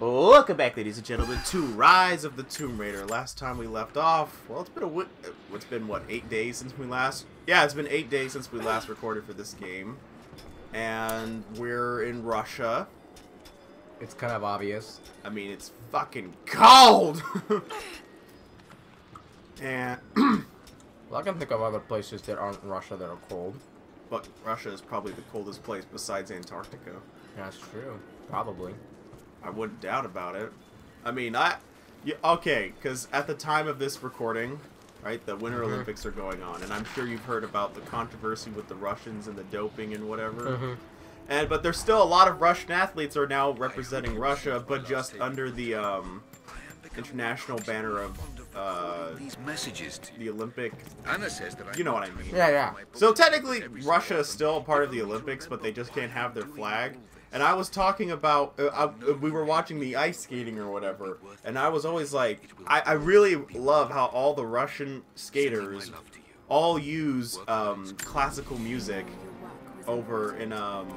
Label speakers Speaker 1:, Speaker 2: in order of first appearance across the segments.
Speaker 1: Welcome back, ladies and gentlemen, to Rise of the Tomb Raider. Last time we left off, well, it's been what, 8 days since we last? Yeah, it's been 8 days since we last recorded for this game, and we're in Russia.
Speaker 2: It's kind of obvious.
Speaker 1: I mean, it's fucking cold. And
Speaker 2: well, I can think of other places that aren't Russia that are cold.
Speaker 1: But Russia is probably the coldest place besides Antarctica.
Speaker 2: That's true. Probably.
Speaker 1: I wouldn't doubt about it. I mean, okay, because at the time of this recording, right, the Winter Olympics are going on, and I'm sure you've heard about the controversy with the Russians and the doping and whatever. But there's still a lot of Russian athletes are now representing Russia, but just under the international banner of these messages to the Olympic. Anna says that you know what I mean.
Speaker 2: Yeah.
Speaker 1: So technically, Russia is still a part of the Olympics, but they just can't have their flag. And I was talking about, we were watching the ice skating or whatever, and I was always like, I really love how all the Russian skaters all use classical music over in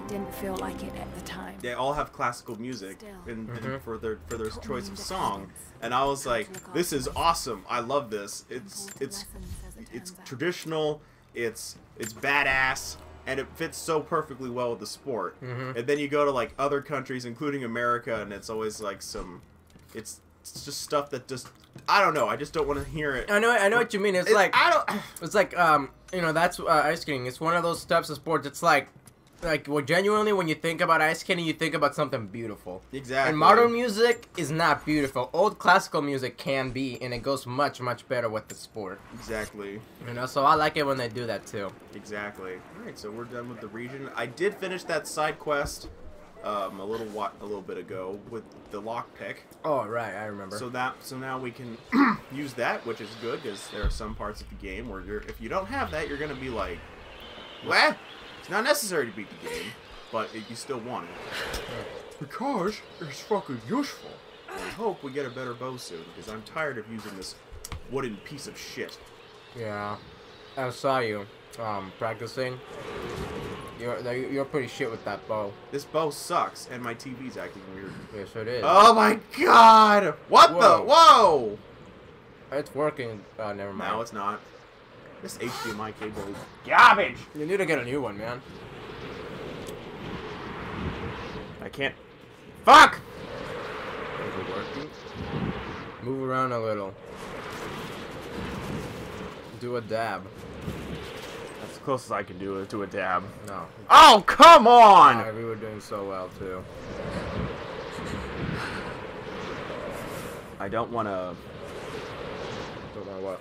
Speaker 3: didn't feel like it at the time.
Speaker 1: They all have classical music for their choice of song, and I was like, this is awesome. I love this. It's traditional. It's badass. And it fits so perfectly well with the sport. And then you go to like other countries, including America, and it's always like it's just stuff that just, I don't know. I just don't want to hear it.
Speaker 2: I know what you mean. It's like you know, that's ice skating. It's one of those types of sports. It's like well, genuinely, when you think about ice skating, you think about something beautiful.
Speaker 1: Exactly.
Speaker 2: And modern music is not beautiful. Old classical music can be, and it goes much better with the sport.
Speaker 1: Exactly.
Speaker 2: You know, so I like it when they do that too.
Speaker 1: Exactly. All right, so we're done with the region. I did finish that side quest a little bit ago with the lockpick.
Speaker 2: Oh right, I remember.
Speaker 1: So now we can use that, which is good because there are some parts of the game where if you don't have that, you're gonna be like, what? It's not necessary to beat the game, but you still want it. Because it's fucking useful. I hope we get a better bow soon, because I'm tired of using this wooden piece of shit.
Speaker 2: Yeah. I saw you practicing. You're pretty shit with that bow.
Speaker 1: This bow sucks, and my TV's acting weird.
Speaker 2: Yes, it is.
Speaker 1: Oh my god! What the? Whoa!
Speaker 2: It's working. Never mind.
Speaker 1: No, it's not. This HDMI cable is garbage!
Speaker 2: You need to get a new one, man.
Speaker 1: I can't. Fuck!
Speaker 2: Is it working? Move around a little. Do a dab.
Speaker 1: That's the closest I can do to a dab.
Speaker 2: No.
Speaker 1: Oh, come on!
Speaker 2: Oh, we were doing so well, too.
Speaker 1: I don't want to...
Speaker 2: Don't know what.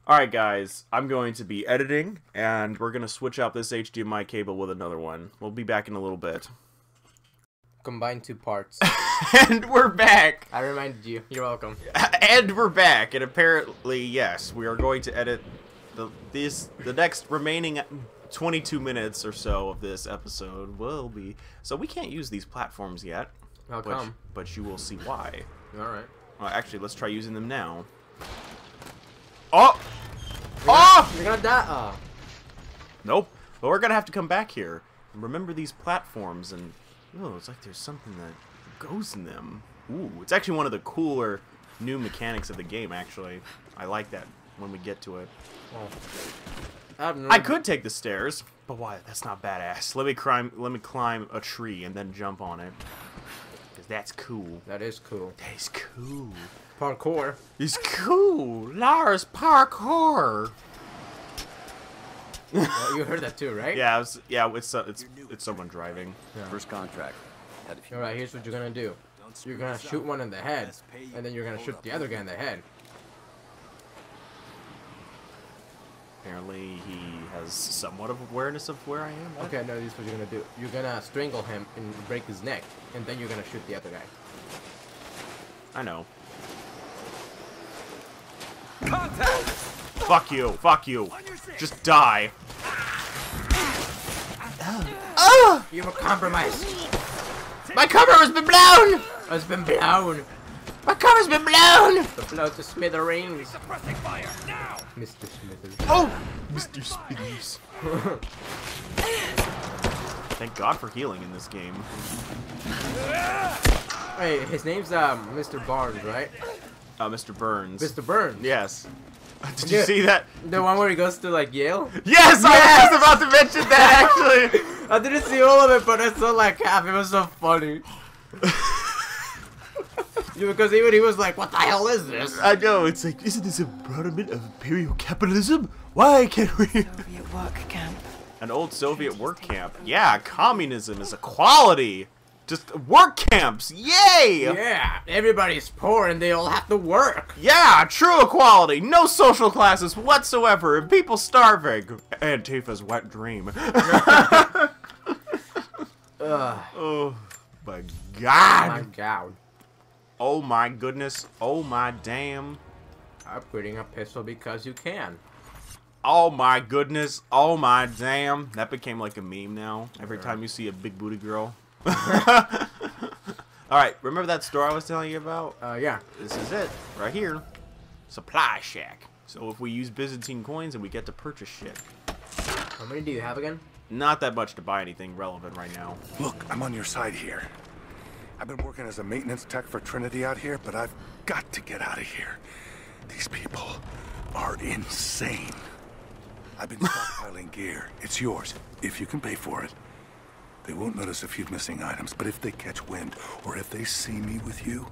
Speaker 1: Alright guys, I'm going to be editing, and we're going to switch out this HDMI cable with another one. We'll be back in a little bit.
Speaker 2: Combine two parts.
Speaker 1: And we're back!
Speaker 2: I reminded you. You're welcome.
Speaker 1: And we're back, and apparently, yes, we are going to edit the next remaining 22 minutes or so of this episode will be... So we can't use these platforms yet.
Speaker 2: How come?
Speaker 1: But you will see why.
Speaker 2: Alright.
Speaker 1: Well, actually, let's try using them now. Oh!
Speaker 2: You're gonna die. Oh.
Speaker 1: Nope. But we're gonna have to come back here and remember these platforms, and oh, it's like there's something that goes in them. Ooh, it's actually one of the cooler new mechanics of the game. Actually, I like that when we get to it.
Speaker 2: Oh.
Speaker 1: I could take the stairs, but why? That's not badass. Let me climb a tree and then jump on it, because that's cool.
Speaker 2: That is cool.
Speaker 1: That is cool.
Speaker 2: Parkour.
Speaker 1: It's cool. Lars parkour.
Speaker 2: Well, you heard that too, right?
Speaker 1: Yeah, it's someone driving.
Speaker 2: Yeah.
Speaker 4: First contract.
Speaker 2: Alright, here's what you're gonna do. You're gonna shoot one in the head, and then you're gonna shoot the other guy in the head.
Speaker 1: Apparently, he has somewhat of awareness of where I am.
Speaker 2: Okay, no, this is what you're gonna do. You're gonna strangle him and break his neck, and then you're gonna shoot the other guy.
Speaker 1: I know.
Speaker 4: Contact!
Speaker 1: Fuck you. Fuck you. Just die. Oh!
Speaker 2: You were compromised.
Speaker 1: My cover has been blown!
Speaker 2: It's been blown.
Speaker 1: My cover's been blown!
Speaker 2: Blow to smithereens.
Speaker 4: Suppressing fire now!
Speaker 2: Mr. Smithers.
Speaker 1: Oh! Mr. Smithers. Thank God for healing in this game.
Speaker 2: Hey, his name's Mr. Barnes, right?
Speaker 1: Mr. Burns.
Speaker 2: Mr. Burns.
Speaker 1: Yes. Did you see that?
Speaker 2: The one where he goes to like Yale?
Speaker 1: Yes, I was about to mention that actually.
Speaker 2: I didn't see all of it, but I saw like half. It was so funny. Because even he was like, "What the hell is this?"
Speaker 1: I know. It's like, isn't this a product of imperial capitalism? Why can't we?
Speaker 3: Soviet work camp.
Speaker 1: An old Soviet work camp. Yeah, communism is equality. Just work camps. Yay!
Speaker 2: Yeah, everybody's poor and they all have to work.
Speaker 1: Yeah, true equality. No social classes whatsoever, and people starving. Antifa's wet dream. Oh my God.
Speaker 2: My God.
Speaker 1: Oh my goodness. Oh my damn.
Speaker 2: Upgrading a pistol because you can.
Speaker 1: Oh my goodness. Oh my damn. That became like a meme now. Every time you see a big booty girl. Alright, remember that store I was telling you about?
Speaker 2: Yeah.
Speaker 1: This is it. Right here. Supply shack. So if we use Byzantine coins and we get to purchase shit.
Speaker 2: How many do you have again?
Speaker 1: Not that much to buy anything relevant right now.
Speaker 5: Look, I'm on your side here. I've been working as a maintenance tech for Trinity out here, but I've got to get out of here. These people are insane. I've been stockpiling gear. It's yours, if you can pay for it. They won't notice a few missing items, but if they catch wind, or if they see me with you,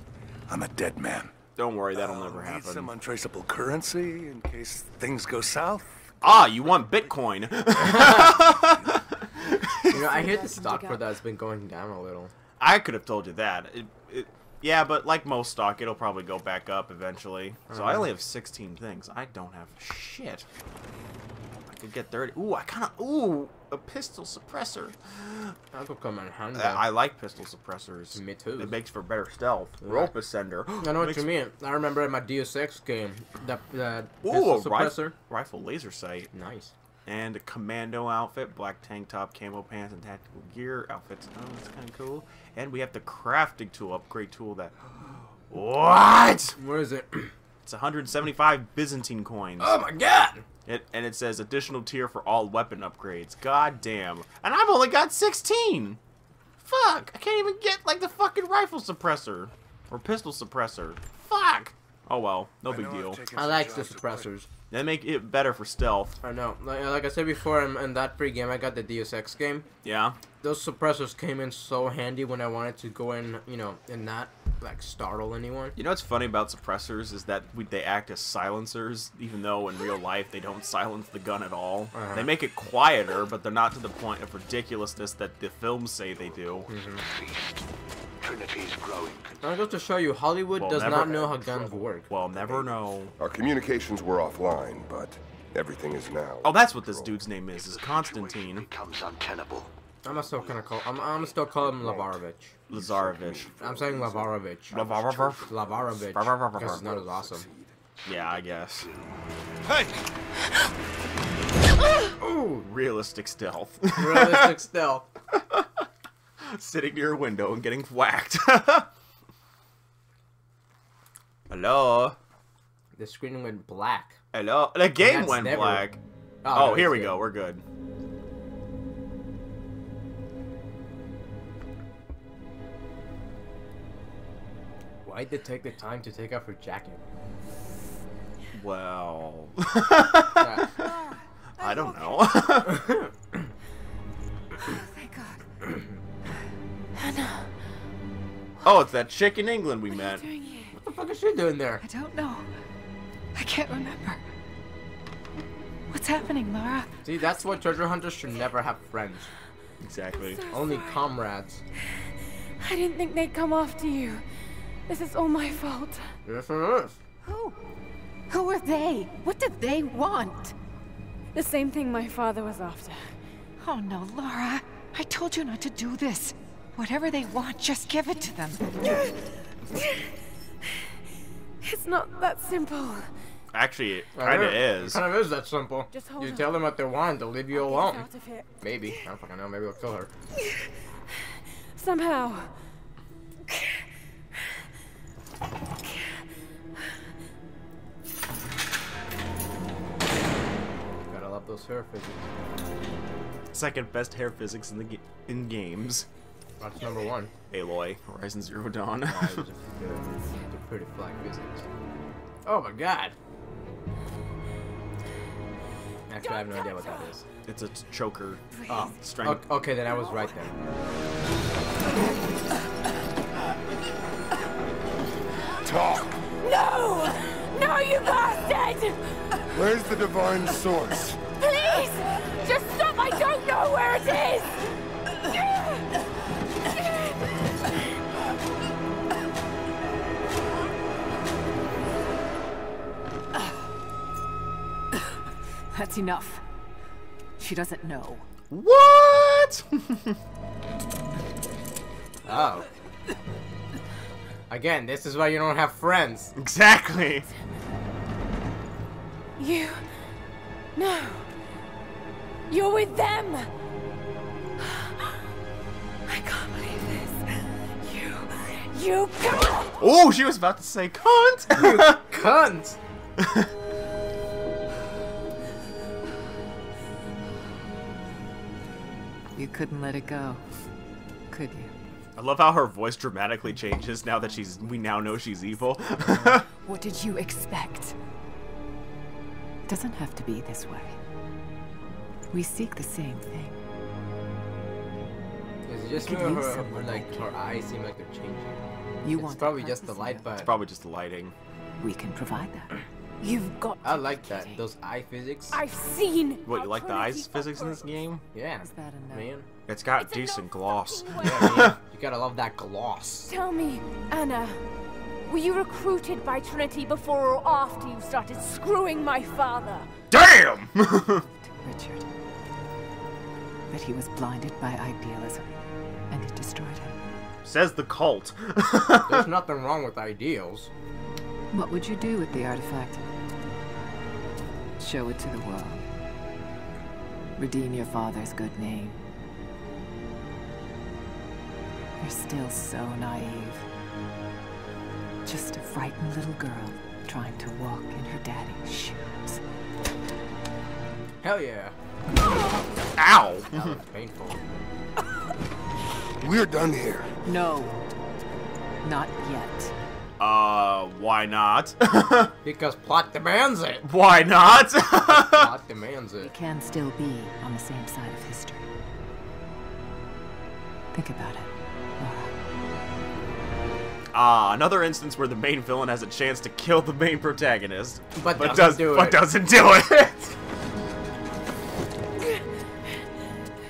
Speaker 5: I'm a dead man.
Speaker 1: Don't worry, that'll never
Speaker 5: Need
Speaker 1: happen.
Speaker 5: some untraceable currency in case things go south.
Speaker 1: Ah, you want Bitcoin.
Speaker 2: You know, I hear the stock for that has been going down a little.
Speaker 1: I could have told you that. Yeah, but like most stock, it'll probably go back up eventually. So I only have 16 things. I don't have shit. I could get 30. Ooh, ooh, a pistol suppressor.
Speaker 2: That could come in handy.
Speaker 1: I like pistol suppressors.
Speaker 2: Me too.
Speaker 1: It makes for better stealth. Rope ascender.
Speaker 2: I know what you mean. I remember in my Deus Ex game, the
Speaker 1: Ooh,
Speaker 2: pistol
Speaker 1: a
Speaker 2: suppressor.
Speaker 1: rifle laser sight.
Speaker 2: Nice.
Speaker 1: And a commando outfit, black tank top, camo pants, and tactical gear outfits. Oh, that's kind of cool. And we have the crafting tool, upgrade tool that... What?
Speaker 2: Where is it?
Speaker 1: It's 175 Byzantine coins.
Speaker 2: Oh my God!
Speaker 1: And it says additional tier for all weapon upgrades. God damn. And I've only got 16! Fuck! I can't even get, like, the fucking rifle suppressor. Or pistol suppressor. Fuck! Oh well, no big deal.
Speaker 2: I like the suppressors.
Speaker 1: They make it better for stealth.
Speaker 2: I know. Like I said before, in that free game, I got the Deus Ex game.
Speaker 1: Yeah?
Speaker 2: Those suppressors came in so handy when I wanted to go in, you know, and not, like, startle anyone.
Speaker 1: You know what's funny about suppressors is that they act as silencers, even though in real life they don't silence the gun at all. They make it quieter, but they're not to the point of ridiculousness that the films say they do.
Speaker 6: Trinity's growing.
Speaker 2: I go to show you, Hollywood does not know how guns work.
Speaker 1: Well, never know.
Speaker 7: Our communications were offline, but everything is now.
Speaker 1: Oh, that's what this dude's name is Constantine.
Speaker 6: Becomes untenable.
Speaker 2: I'm still gonna call. I'm still calling him Lavarovich.
Speaker 1: Lazarovich.
Speaker 2: I'm saying Lavarovich.
Speaker 1: Lavarovich.
Speaker 2: Lavarovich. Because it's not as awesome.
Speaker 1: Yeah, I guess.
Speaker 5: Hey!
Speaker 2: Ooh,
Speaker 1: Realistic stealth.
Speaker 2: realistic stealth.
Speaker 1: Sitting near a window and getting whacked. Hello?
Speaker 2: The screen went black.
Speaker 1: Hello? The game
Speaker 2: That's
Speaker 1: went
Speaker 2: never-
Speaker 1: black.
Speaker 2: Oh,
Speaker 1: Oh,
Speaker 2: no,
Speaker 1: here
Speaker 2: it's
Speaker 1: we
Speaker 2: good.
Speaker 1: go. We're good.
Speaker 2: Why'd they take the time to take off her jacket?
Speaker 1: Well...
Speaker 2: Yeah.
Speaker 1: I don't know.
Speaker 3: Thank God. Hannah,
Speaker 1: Oh, it's that chick in England we
Speaker 3: what are
Speaker 1: met.
Speaker 3: you doing here?
Speaker 2: What the fuck is she doing there?
Speaker 3: I don't know. I can't remember. What's happening, Laura?
Speaker 2: See, that's why treasure hunters should never have friends.
Speaker 1: Exactly.
Speaker 2: Only comrades.
Speaker 3: I didn't think they'd come after you. This is all my fault.
Speaker 2: Yes, it is.
Speaker 3: Who? Who are they? What did they want? The same thing my father was after.
Speaker 8: Oh no, Laura. I told you not to do this. Whatever they want, just give it to them.
Speaker 3: It's not that simple.
Speaker 1: Actually, it kind of is.
Speaker 2: Kind of is that simple.
Speaker 3: Just hold
Speaker 2: You
Speaker 3: on.
Speaker 2: tell them what they want, they'll leave you
Speaker 3: Get us
Speaker 2: alone.
Speaker 3: out of here.
Speaker 2: Maybe. I don't fucking know. Maybe we'll kill her.
Speaker 3: Somehow.
Speaker 2: Gotta love those hair physics.
Speaker 1: Second best hair physics in the game. in games.
Speaker 2: That's number 1.
Speaker 1: Aloy, Horizon Zero Dawn.
Speaker 2: It was a pretty flag physics. Oh my god. Actually, I have no idea what that is.
Speaker 1: It's a choker.
Speaker 2: Strength. Okay, then I was right there.
Speaker 5: Talk!
Speaker 3: No! No, you bastard!
Speaker 5: Where's the divine source?
Speaker 3: Please! Just stop! I don't know where it is! That's enough. She doesn't know.
Speaker 1: What?
Speaker 2: Oh. Again, this is why you don't have friends.
Speaker 1: Exactly.
Speaker 3: You... No. You're with them. I can't believe this. You can't.
Speaker 1: Oh, she was about to say cunt.
Speaker 2: Cunt!
Speaker 8: You couldn't let it go, could you?
Speaker 1: I love how her voice dramatically changes now that we now know she's evil.
Speaker 3: What did you expect?
Speaker 8: It doesn't have to be this way. We seek the same thing.
Speaker 2: Is it just
Speaker 8: Could
Speaker 2: me or
Speaker 8: use
Speaker 2: her,
Speaker 8: someone
Speaker 2: like,
Speaker 8: like
Speaker 2: her
Speaker 8: you.
Speaker 2: eyes seem like they're changing?
Speaker 8: You
Speaker 2: It's
Speaker 8: want
Speaker 2: probably
Speaker 8: the
Speaker 2: just the
Speaker 8: purpose
Speaker 2: light,
Speaker 8: of
Speaker 2: but...
Speaker 1: Probably just the lighting.
Speaker 8: We can provide that.
Speaker 3: You've got
Speaker 2: I
Speaker 3: to
Speaker 2: like
Speaker 3: be
Speaker 2: that.
Speaker 3: kidding.
Speaker 2: Those eye physics.
Speaker 3: I've seen.
Speaker 1: What,
Speaker 3: how
Speaker 1: you like the
Speaker 3: Trinity
Speaker 1: eyes physics in this
Speaker 3: operates.
Speaker 1: game?
Speaker 2: Yeah.
Speaker 8: Is that enough?
Speaker 2: Man.
Speaker 1: It's got
Speaker 3: It's a
Speaker 1: decent
Speaker 3: no
Speaker 1: gloss.
Speaker 3: fucking way.
Speaker 2: Yeah, man. You gotta love that gloss.
Speaker 3: Tell me, Anna, were you recruited by Trinity before or after you started screwing my father?
Speaker 1: Damn!
Speaker 8: Richard. That he was blinded by idealism, and it destroyed him.
Speaker 1: Says the cult.
Speaker 2: There's nothing wrong with ideals.
Speaker 8: What would you do with the artifact? Show it to the world. Redeem your father's good name. You're still so naive. Just a frightened little girl trying to walk in her daddy's shoes.
Speaker 2: Hell yeah.
Speaker 1: Ow!
Speaker 2: That was painful.
Speaker 5: We're done here.
Speaker 8: No. Not yet.
Speaker 1: Why not?
Speaker 2: Because plot demands it.
Speaker 1: Why not?
Speaker 2: Plot demands
Speaker 8: We
Speaker 2: it.
Speaker 8: can still be on the same side of history. Think about it, Laura.
Speaker 1: Another instance where the main villain has a chance to kill the main protagonist,
Speaker 2: But doesn't
Speaker 1: doesn't
Speaker 2: do
Speaker 1: but
Speaker 2: it.
Speaker 1: doesn't do it.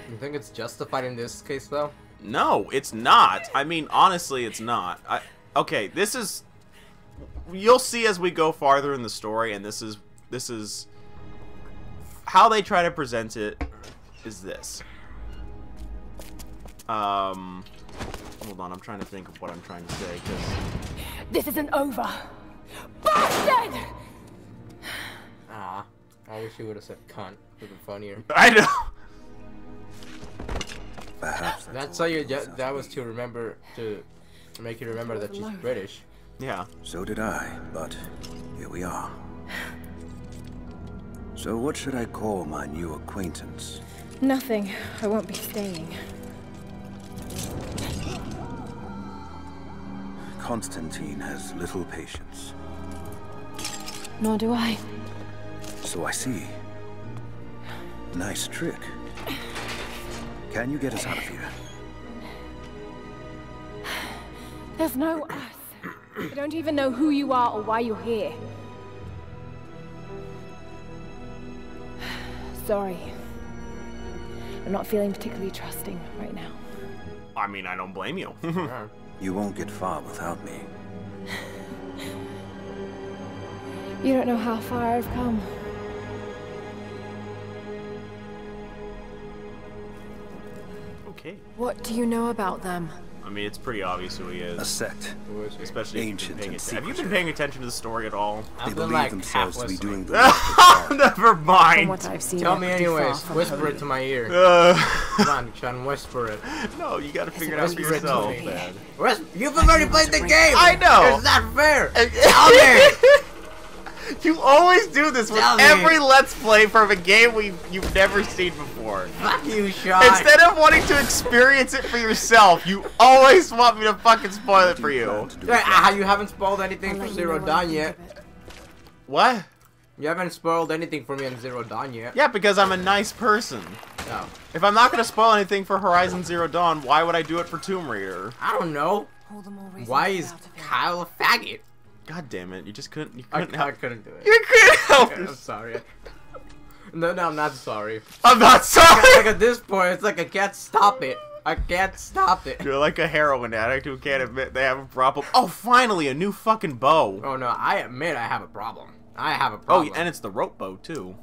Speaker 2: You think it's justified in this case, though?
Speaker 1: No, it's not. I mean, honestly, it's not. Okay, this is... You'll see as we go farther in the story, and this is... How they try to present it is this. Hold on, I'm trying to think of what I'm trying to say, because...
Speaker 3: This isn't over. Bastard!
Speaker 2: Ah. I wish you would have said cunt. It would have been funnier.
Speaker 1: I know!
Speaker 7: Perhaps
Speaker 2: That's how you... That was to remember... To make you remember that she's British.
Speaker 1: Yeah.
Speaker 7: so did I, but here we are. So what should I call my new acquaintance?
Speaker 3: Nothing. I won't be staying.
Speaker 7: Constantine has little patience.
Speaker 3: Nor do I.
Speaker 7: So I see. Nice trick. Can you get us out of here?
Speaker 3: There's no us. I don't even know who you are or why you're here. Sorry. I'm not feeling particularly trusting right now.
Speaker 1: I mean, I don't blame you.
Speaker 2: Yeah.
Speaker 7: You won't get far without me.
Speaker 3: You don't know how far I've come.
Speaker 1: Okay.
Speaker 3: What do you know about them?
Speaker 1: I mean, it's pretty obvious who he
Speaker 7: A
Speaker 1: is.
Speaker 7: sect.
Speaker 1: Especially if you've
Speaker 7: Ancient
Speaker 1: been paying
Speaker 7: and
Speaker 1: attention. Have you been
Speaker 7: secretive.
Speaker 1: paying attention to the story at all?
Speaker 7: They
Speaker 2: I've been
Speaker 7: believe
Speaker 2: like
Speaker 7: themselves
Speaker 2: half
Speaker 7: to be
Speaker 2: listening.
Speaker 7: doing the work of God.
Speaker 1: Never
Speaker 3: From
Speaker 1: mind.
Speaker 3: what I've seen,
Speaker 2: Tell
Speaker 3: they're
Speaker 2: me
Speaker 3: pretty far
Speaker 2: anyways.
Speaker 3: from
Speaker 2: Whisper
Speaker 3: holy.
Speaker 2: it to my ear. Come on, Sean, whisper it.
Speaker 1: No, you gotta figure it out for
Speaker 2: Whisper it to
Speaker 1: yourself,
Speaker 2: me.
Speaker 1: man.
Speaker 2: You've already played the game!
Speaker 1: I know!
Speaker 2: It's not fair! Tell me!
Speaker 1: You always do this with
Speaker 2: Tell me.
Speaker 1: every Let's Play from a game you've never seen before.
Speaker 2: Fuck you, Sean.
Speaker 1: Instead of wanting to experience it for yourself, you always want me to fucking spoil it for you.
Speaker 2: You haven't spoiled anything for Zero Dawn yet.
Speaker 1: What?
Speaker 2: You haven't spoiled anything for me on Zero Dawn yet.
Speaker 1: Yeah, because I'm a nice person.
Speaker 2: No.
Speaker 1: If I'm not gonna spoil anything for Horizon Zero Dawn, why would I do it for Tomb Raider?
Speaker 2: I don't know. Why is Kyle a faggot?
Speaker 1: God damn it! You just couldn't.
Speaker 2: I couldn't do it.
Speaker 1: You couldn't help
Speaker 2: I'm
Speaker 1: it.
Speaker 2: sorry. No, I'm not sorry.
Speaker 1: I'm not sorry.
Speaker 2: Like at this point, it's like I can't stop it. I can't stop it.
Speaker 1: You're like a heroin addict who can't admit they have a problem. Oh, finally, a new fucking bow.
Speaker 2: Oh no, I admit I have a problem. I have a problem.
Speaker 1: Oh, and it's the rope bow too.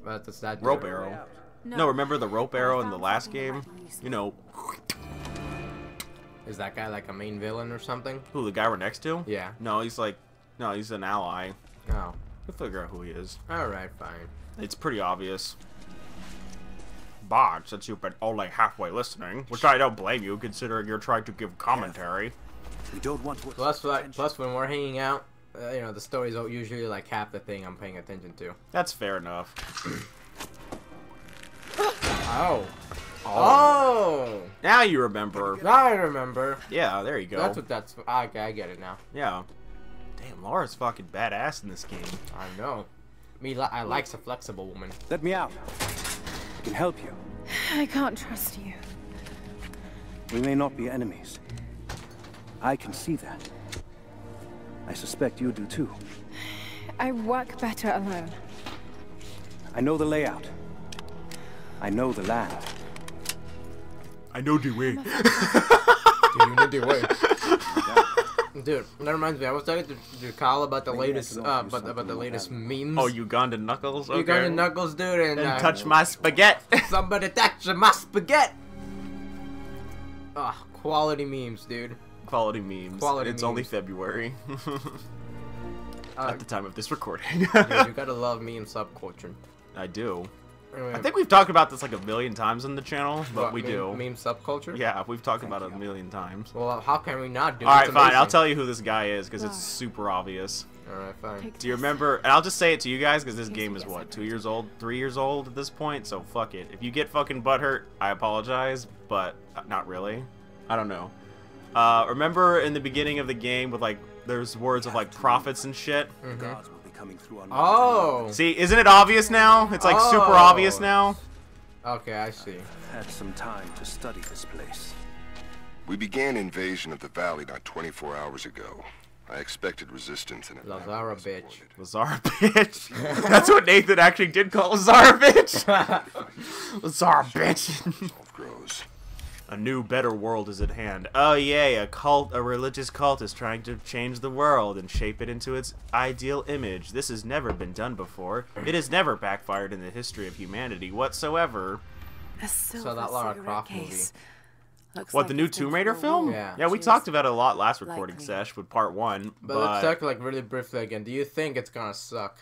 Speaker 2: That's that
Speaker 1: Rope arrow. No, remember the rope arrow in the last game? You know.
Speaker 2: Is that guy like a main villain or something?
Speaker 1: Who, the guy we're next to?
Speaker 2: Yeah.
Speaker 1: No, he's like, no, he's an ally.
Speaker 2: Oh.
Speaker 1: We'll figure out who he is.
Speaker 2: Alright, fine.
Speaker 1: It's pretty obvious. But since you've been only halfway listening, which I don't blame you considering you're trying to give commentary.
Speaker 5: We don't want to.
Speaker 2: Plus when we're hanging out, you know, the story's usually like half the thing I'm paying attention to.
Speaker 1: That's fair enough.
Speaker 2: Oh. Oh.
Speaker 1: Now you remember.
Speaker 2: Now I remember.
Speaker 1: Yeah, there you go.
Speaker 2: That's what that's. Okay, I get it now.
Speaker 1: Yeah. Damn, Laura's fucking badass in this game.
Speaker 2: I know. I like a flexible woman.
Speaker 6: Let me out. I can help you.
Speaker 3: I can't trust you.
Speaker 6: We may not be enemies. I can see that. I suspect you do too.
Speaker 3: I work better alone.
Speaker 6: I know the layout. I know the land.
Speaker 1: I know the way.
Speaker 2: Dude, that reminds me. I was talking to Kyle about the latest, about the latest memes.
Speaker 1: Oh, Ugandan Knuckles? Okay.
Speaker 2: Ugandan Knuckles, dude, and
Speaker 1: touch my spaghetti.
Speaker 2: Somebody touch my spaghetti. Ah, quality memes, dude.
Speaker 1: Quality memes.
Speaker 2: Quality
Speaker 1: it's
Speaker 2: memes.
Speaker 1: only February. At the time of this recording.
Speaker 2: Dude, you gotta love meme subculture.
Speaker 1: I do.
Speaker 2: Anyway,
Speaker 1: I think we've talked about this like a million times on the channel, but we do.
Speaker 2: Meme subculture?
Speaker 1: Yeah, we've talked about it a million times.
Speaker 2: Well, how can we not do it?
Speaker 1: Alright,
Speaker 2: It's
Speaker 1: fine. I'll
Speaker 2: amazing.
Speaker 1: tell you who this guy is, because it's super obvious.
Speaker 2: Alright, fine.
Speaker 1: Do you remember... And I'll just say it to you guys, because this game is, what, 2 years old? 3 years old at this point? So, fuck it. If you get fucking butthurt, I apologize, but not really. I don't know. Remember in the beginning of the game with, like, there's words of, like, prophets and shit?
Speaker 6: Gods will be coming through on
Speaker 2: Oh!
Speaker 1: See, isn't it obvious now? It's, like, super obvious now.
Speaker 2: Okay, I see.
Speaker 6: I've had some time to study this place.
Speaker 7: We began invasion of the valley not 24 hours ago. I expected resistance and
Speaker 2: Lazara bitch.
Speaker 1: Lazara bitch. That's what Nathan actually did call Lazara bitch. Lazara bitch.
Speaker 7: grows.
Speaker 1: A new, better world is at hand. Oh yay, a religious cult is trying to change the world and shape it into its ideal image. This has never been done before. It has never backfired in the history of humanity whatsoever.
Speaker 2: So that Lara Croft movie.
Speaker 1: What, the new Tomb Raider film?
Speaker 2: Yeah.
Speaker 1: Yeah, we talked about it a lot last recording sesh with part 1.
Speaker 2: But let's talk like really briefly again. Do you think it's gonna suck?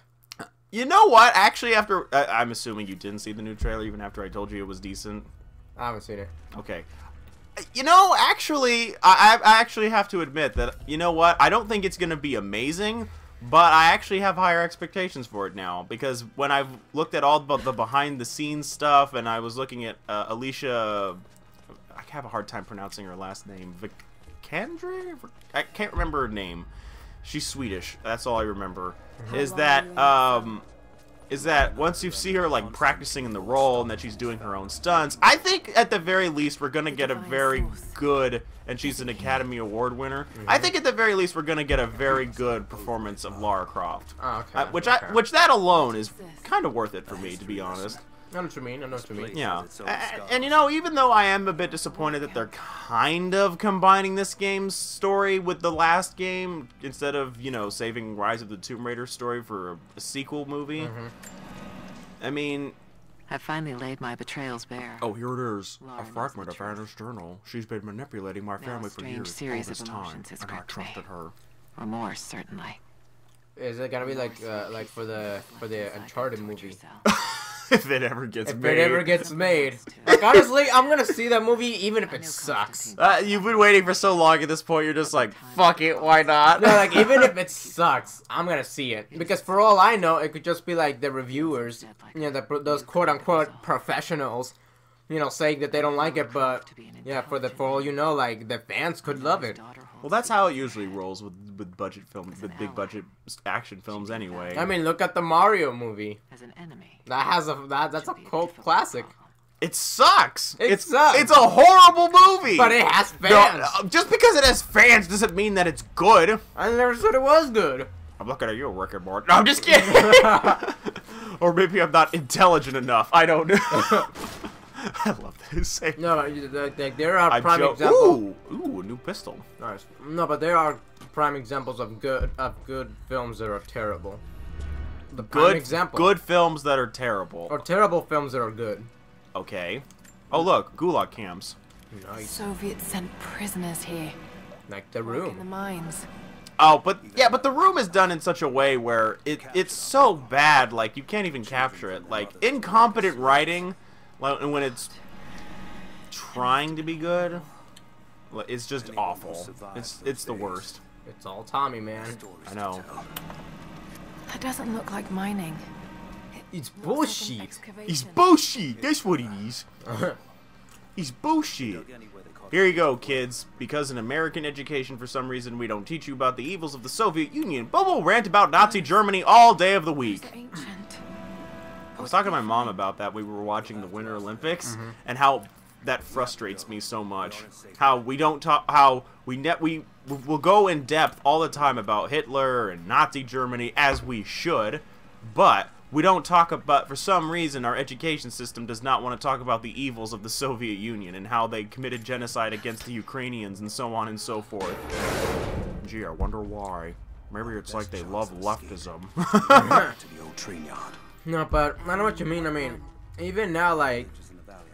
Speaker 1: You know what? Actually, after... I'm assuming you didn't see the new trailer even after I told you it was decent.
Speaker 2: I haven't seen it.
Speaker 1: Okay. You know, actually, I actually have to admit that, you know what? I don't think it's going to be amazing, but I actually have higher expectations for it now. Because when I've looked at all the behind-the-scenes stuff, and I was looking at Alicia... I have a hard time pronouncing her last name. Vikander? I can't remember her name. She's Swedish. That's all I remember. Is that once you see her like practicing in the role and that she's doing her own stunts, I think at the very least we're gonna get a very good, and she's an Academy Award winner. I think at the very least we're gonna get a very good performance of Lara Croft.
Speaker 2: Oh, okay.
Speaker 1: Which that alone is kind of worth it for me, to be honest.
Speaker 2: I know what you mean. I know what you mean.
Speaker 1: Yeah, and you know, even though I am a bit disappointed that they're kind of combining this game's story with the last game instead of, you know, saving Rise of the Tomb Raider story for a sequel movie. I mean...
Speaker 8: I finally laid my betrayals bare.
Speaker 1: Oh, here it is.
Speaker 8: Laura
Speaker 1: A
Speaker 8: knows
Speaker 1: fragment
Speaker 8: the
Speaker 1: of
Speaker 8: truth.
Speaker 1: Anna's journal. She's been manipulating my
Speaker 8: Now a
Speaker 1: family for
Speaker 8: strange
Speaker 1: years, all
Speaker 8: series
Speaker 1: this
Speaker 8: of
Speaker 1: time,
Speaker 8: emotions has
Speaker 1: and I
Speaker 8: gripped me.
Speaker 1: trusted her.
Speaker 8: Remorse, certainly.
Speaker 2: Is it gonna be like for the Uncharted movie?
Speaker 1: If it ever gets
Speaker 2: If
Speaker 1: made.
Speaker 2: it ever gets made. Like, honestly, I'm gonna see that movie even if it sucks.
Speaker 1: You've been waiting for so long at this point, you're just like, fuck it, why not?
Speaker 2: No, like, even if it sucks, I'm gonna see it. Because for all I know, it could just be like the reviewers, you know, those quote-unquote professionals, you know, saying that they don't like it, but, yeah, for all you know, like, the fans could love it.
Speaker 1: Well, that's how it usually rolls with budget films, with big budget action films anyway.
Speaker 2: I mean, look at the Mario movie.
Speaker 8: As an enemy.
Speaker 2: That's a cult classic.
Speaker 1: It sucks.
Speaker 2: It sucks.
Speaker 1: It's a horrible movie.
Speaker 2: But it has fans.
Speaker 1: No, just because it has fans doesn't mean that it's good.
Speaker 2: I never said it was good.
Speaker 1: I'm looking at you, record board. No, I'm just kidding. Or maybe I'm not intelligent enough. I don't know. I love this.
Speaker 2: No, like, there are prime examples.
Speaker 1: Ooh, a new pistol.
Speaker 2: Nice. No, but there are prime examples of good films that are terrible. The prime example.
Speaker 1: Good films that are terrible.
Speaker 2: Or terrible films that are good.
Speaker 1: Okay. Oh look, gulag camps.
Speaker 2: Nice.
Speaker 8: Soviets sent prisoners here.
Speaker 2: Like The
Speaker 8: In the
Speaker 2: Room.
Speaker 8: mines.
Speaker 1: Oh, but The Room is done in such a way where it's so bad, like you can't even capture it. Like incompetent writing, when it's trying to be good, it's just awful. It's the worst.
Speaker 2: It's all Tommy, man.
Speaker 1: I know.
Speaker 8: That doesn't look like mining.
Speaker 2: It's bullshit.
Speaker 1: He's bullshit. That's what he is. He's bullshit. Here you go, kids. Because in American education, for some reason, we don't teach you about the evils of the Soviet Union, but we'll rant about Nazi Germany all day of the week.
Speaker 8: Ancient.
Speaker 1: I was talking to my mom about that. We were watching the Winter Olympics, and how that frustrates me so much. How we don't talk. How we'll go in depth all the time about Hitler and Nazi Germany, as we should, but we don't talk about, for some reason, our education system does not want to talk about the evils of the Soviet Union and how they committed genocide against the Ukrainians and so on and so forth. Gee, I wonder why. Maybe it's like they love leftism.
Speaker 6: To the old train yard.
Speaker 2: No, but I know what you mean. I mean, even now, like,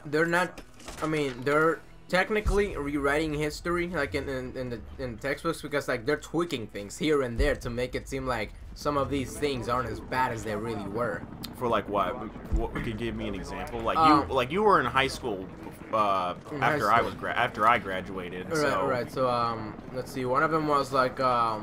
Speaker 2: they're not. I mean, they're technically rewriting history, like in the textbooks, because like they're tweaking things here and there to make it seem like some of these things aren't as bad as they really were.
Speaker 1: For like what? What could you give me an example? Like you were in high school after I graduated.
Speaker 2: Right. So let's see. One of them was like I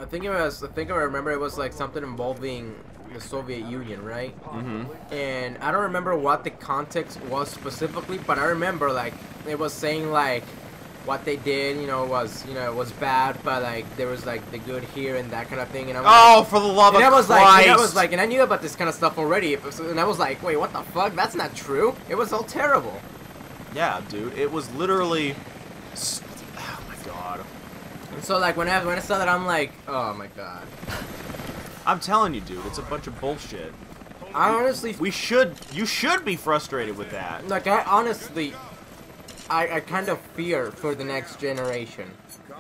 Speaker 2: think I remember it was like something involving the Soviet Union, right? Mm-hmm. And I don't remember what the context was specifically, but I remember like it was saying like what they did, it was bad, but like there was like the good here and that kind of thing. And I was
Speaker 1: for the love of Christ!
Speaker 2: And I knew about this kind of stuff already, and I was like, wait, what the fuck? That's not true. It was all terrible.
Speaker 1: Yeah, dude, it was literally. Oh my god.
Speaker 2: And so like when I saw that, I'm like, oh my god.
Speaker 1: I'm telling you, dude, it's a bunch of bullshit.
Speaker 2: I honestly...
Speaker 1: You should be frustrated with that.
Speaker 2: Like, I kind of fear for the next generation.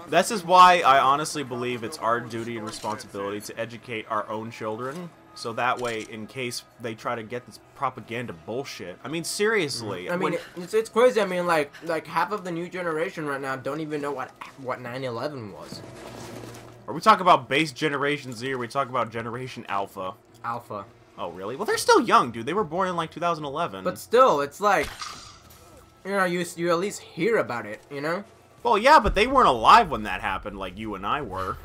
Speaker 1: This is why I honestly believe it's our duty and responsibility to educate our own children, so that way, in case they try to get this propaganda bullshit. I mean, seriously.
Speaker 2: I mean, it's crazy. I mean, like half of the new generation right now don't even know what 9/11 was.
Speaker 1: Are we talking about base Generation Z, or are we talking about Generation Alpha?
Speaker 2: Alpha.
Speaker 1: Oh, really? Well, they're still young, dude. They were born in, like, 2011.
Speaker 2: But still, it's like, you at least hear about it, you know?
Speaker 1: Well, yeah, but they weren't alive when that happened like you and I were.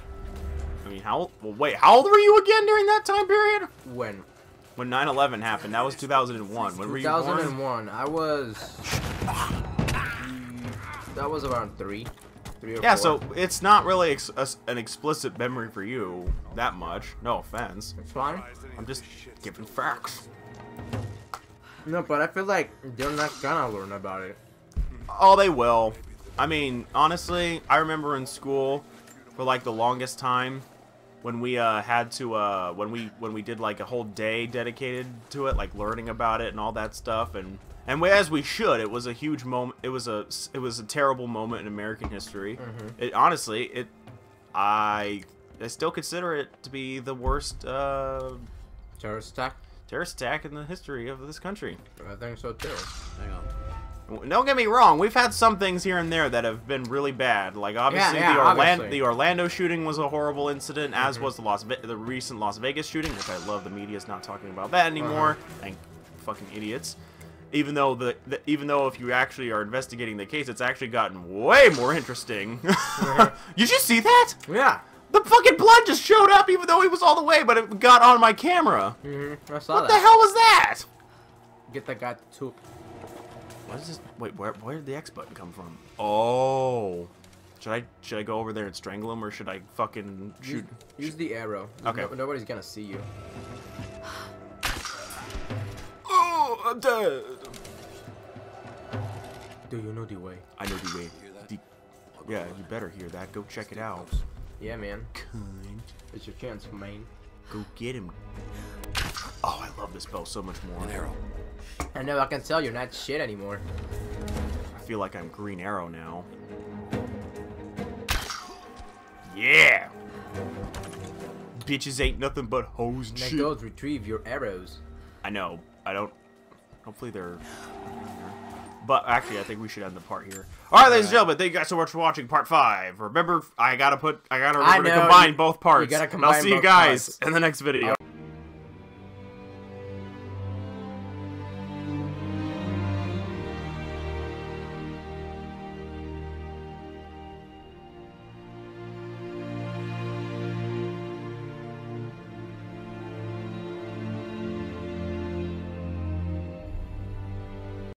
Speaker 1: I mean, how old were you again during that time period?
Speaker 2: When?
Speaker 1: When 9/11 happened. That was 2001. When were you born?
Speaker 2: 2001. I was... that was around 3.
Speaker 1: Yeah, so it's not really an explicit memory for you that much. No offense.
Speaker 2: It's fine.
Speaker 1: I'm just giving facts.
Speaker 2: No, but I feel like they're not gonna learn about it.
Speaker 1: Oh, they will. I mean, honestly, I remember in school for like the longest time when we had to when we did like a whole day dedicated to it, like learning about it and all that stuff, and as we should. It was a huge moment. It was a terrible moment in American history. Mm-hmm. I still consider it to be the worst
Speaker 2: terrorist
Speaker 1: attack in the history of this country.
Speaker 2: I think so too.
Speaker 1: Hang on. Don't get me wrong. We've had some things here and there that have been really bad. Like obviously the Orlando shooting was a horrible incident, as was the recent Las Vegas shooting, which I love. The media's not talking about that anymore. fucking idiots. Even though even though if you actually are investigating the case, it's actually gotten way more interesting. Did you see that?
Speaker 2: Yeah.
Speaker 1: The fucking blood just showed up even though he was all the way, but it got on my camera.
Speaker 2: I saw
Speaker 1: What
Speaker 2: that.
Speaker 1: the hell was that?
Speaker 2: Get that guy to toop.
Speaker 1: What is this? Wait, where did the X button come from? Oh. Should I go over there and strangle him, or should I fucking shoot?
Speaker 2: Use the arrow.
Speaker 1: Okay.
Speaker 2: Nobody's gonna see you.
Speaker 1: Oh, I'm dead.
Speaker 2: Do you know the way?
Speaker 1: I know the way. Yeah, you better hear that. Go check it out.
Speaker 2: Yeah, man.
Speaker 1: Cunt.
Speaker 2: It's your chance, man.
Speaker 1: Go get him. Oh, I love this bow so much more.
Speaker 5: An arrow.
Speaker 2: I know, I can tell you're not shit anymore.
Speaker 1: I feel like I'm Green Arrow now. Yeah! Bitches ain't nothing but hoes and
Speaker 2: Now
Speaker 1: shit.
Speaker 2: go retrieve your arrows.
Speaker 1: I know. I don't... Hopefully they're... But actually, I think we should end the part here. Alright, ladies and gentlemen, thank you guys so much for watching part 5. Remember, I gotta remember to combine both parts.
Speaker 2: You gotta
Speaker 1: And I'll
Speaker 2: combine
Speaker 1: see you
Speaker 2: both
Speaker 1: guys
Speaker 2: parts.
Speaker 1: in the next video.